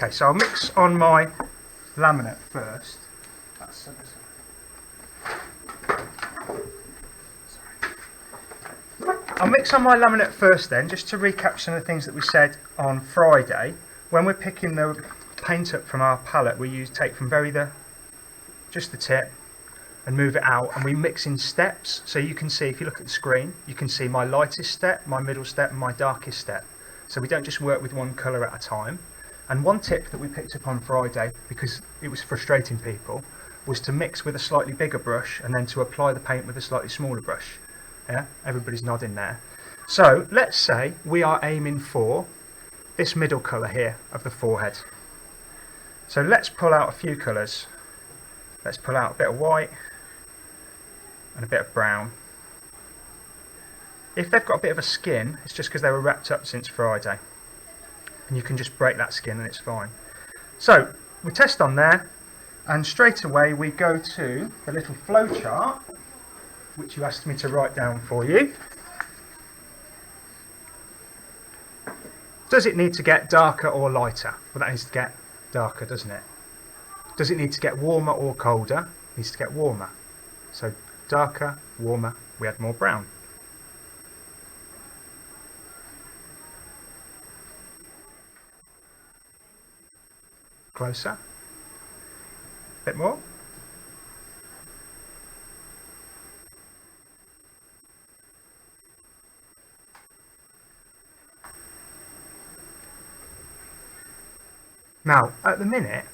Okay, so I'll mix on my laminate first. That's I'll mix on my laminate first then, just to recap some of the things that we said on Friday. When we're picking the paint up from our palette, we take from just the tip and move it out, and we mix in steps. So you can see, if you look at the screen, you can see my lightest step, my middle step, and my darkest step. So we don't just work with one colour at a time. And one tip that we picked up on Friday, because it was frustrating people, was to mix with a slightly bigger brush and then to apply the paint with a slightly smaller brush. Yeah, everybody's nodding there. So let's say we are aiming for this middle colour here of the forehead. So let's pull out a few colours. Let's pull out a bit of white and a bit of brown. If they've got a bit of a skin, it's just because they were wrapped up since Friday. And you can just break that skin and it's fine. So we test on there, and straight away we go to the little flow chart, which you asked me to write down for you. Does it need to get darker or lighter? Well, that needs to get darker, doesn't it? Does it need to get warmer or colder? It needs to get warmer. So darker, warmer, we add more brown. Closer. A bit more. Now, at the minute,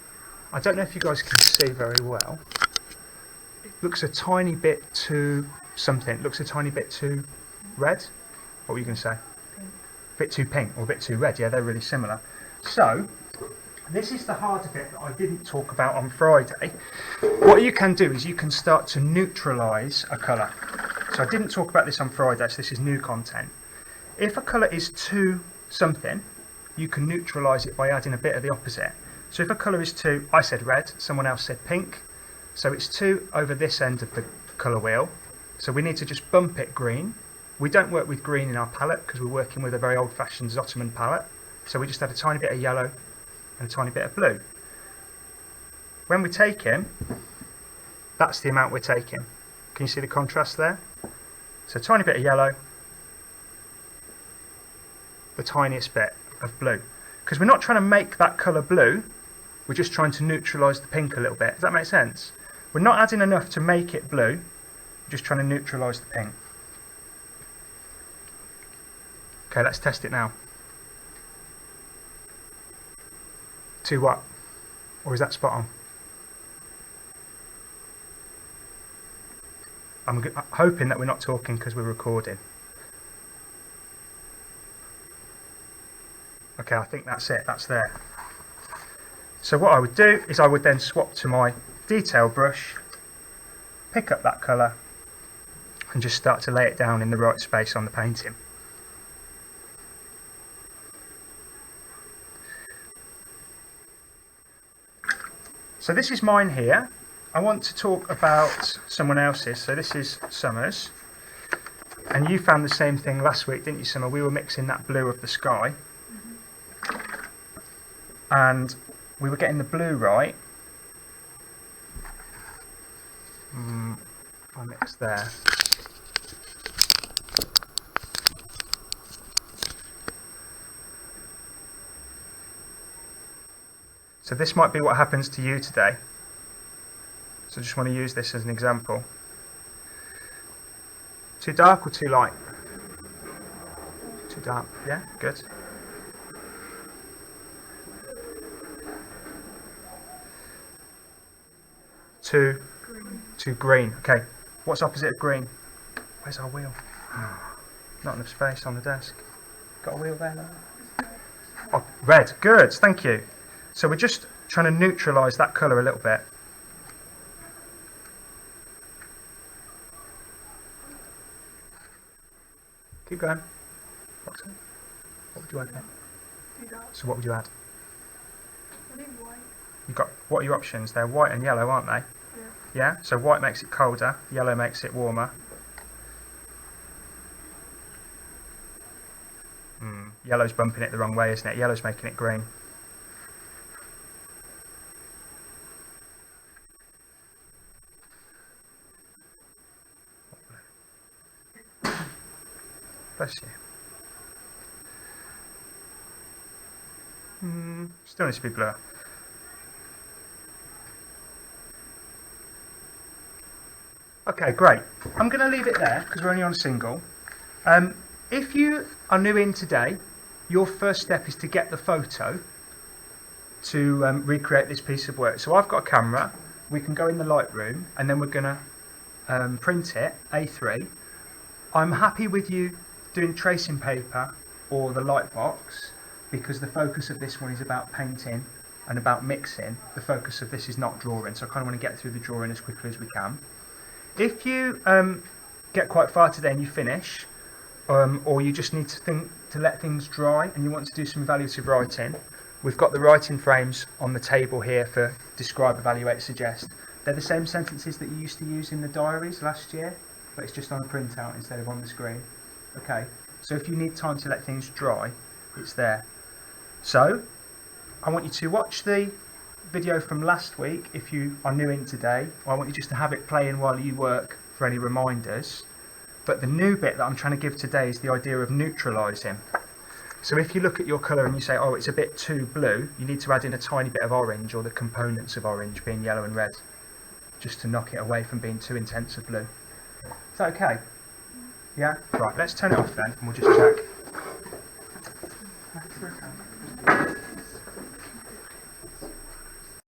I don't know if you guys can see very well, it looks a tiny bit too something. It looks a tiny bit too red. What were you going to say? Pink. A bit too pink or a bit too red. Yeah, they're really similar. So, this is the harder bit that I didn't talk about on Friday. What you can do is you can start to neutralise a colour. So I didn't talk about this on Friday, so this is new content. If a colour is too something, you can neutralise it by adding a bit of the opposite. So if a colour is too, I said red, someone else said pink, so it's too over this end of the colour wheel, so we need to just bump it green. We don't work with green in our palette because we're working with a very old-fashioned Zottoman palette, so we just add a tiny bit of yellow and a tiny bit of blue. When we take in, that's the amount we're taking. Can you see the contrast there? So a tiny bit of yellow, the tiniest bit of blue, because we're not trying to make that colour blue, we're just trying to neutralise the pink a little bit. Does that make sense? We're not adding enough to make it blue, we're just trying to neutralise the pink. Okay, let's test it now. Too what? Or is that spot on? I'm hoping that we're not talking because we're recording. Okay, I think that's it, that's there. So what I would do is I would then swap to my detail brush, pick up that colour and just start to lay it down in the right space on the painting. So this is mine here. I want to talk about someone else's. So this is Summer's. And you found the same thing last week, didn't you, Summer? We were mixing that blue of the sky. And we were getting the blue right. I mixed there. So this might be what happens to you today. So I just want to use this as an example. Too dark or too light? Too dark, yeah, good. Too green. Okay, what's opposite of green? Where's our wheel? Oh, not enough space on the desk. Got a wheel there now? Oh, red, good, thank you. So we're just trying to neutralise that colour a little bit. Keep going. What would you add then? So what would you add? You've got, what are your options? They're white and yellow, aren't they? Yeah? So white makes it colder, yellow makes it warmer. Yellow's bumping it the wrong way, isn't it? Yellow's making it green. Bless you. Still needs to be blur. Okay, great. I'm going to leave it there because we're only on single. If you are new in today, your first step is to get the photo to recreate this piece of work. So I've got a camera. We can go in the Lightroom and then we're going to print it, A3. I'm happy with you doing tracing paper or the light box because the focus of this one is about painting and about mixing. The focus of this is not drawing, so I kind of want to get through the drawing as quickly as we can. If you get quite far today and you finish, or you just need to let things dry and you want to do some evaluative writing, we've got the writing frames on the table here for describe, evaluate, suggest. They're the same sentences that you used to use in the diaries last year, but it's just on a printout instead of on the screen. Okay, so if you need time to let things dry, it's there. So I want you to watch the video from last week if you are new in today, or I want you just to have it playing while you work for any reminders. But the new bit that I'm trying to give today is the idea of neutralising. So if you look at your colour and you say, oh, it's a bit too blue, you need to add in a tiny bit of orange, or the components of orange being yellow and red, just to knock it away from being too intense of blue. Is that okay? Yeah? Right, let's turn it off then and we'll just check.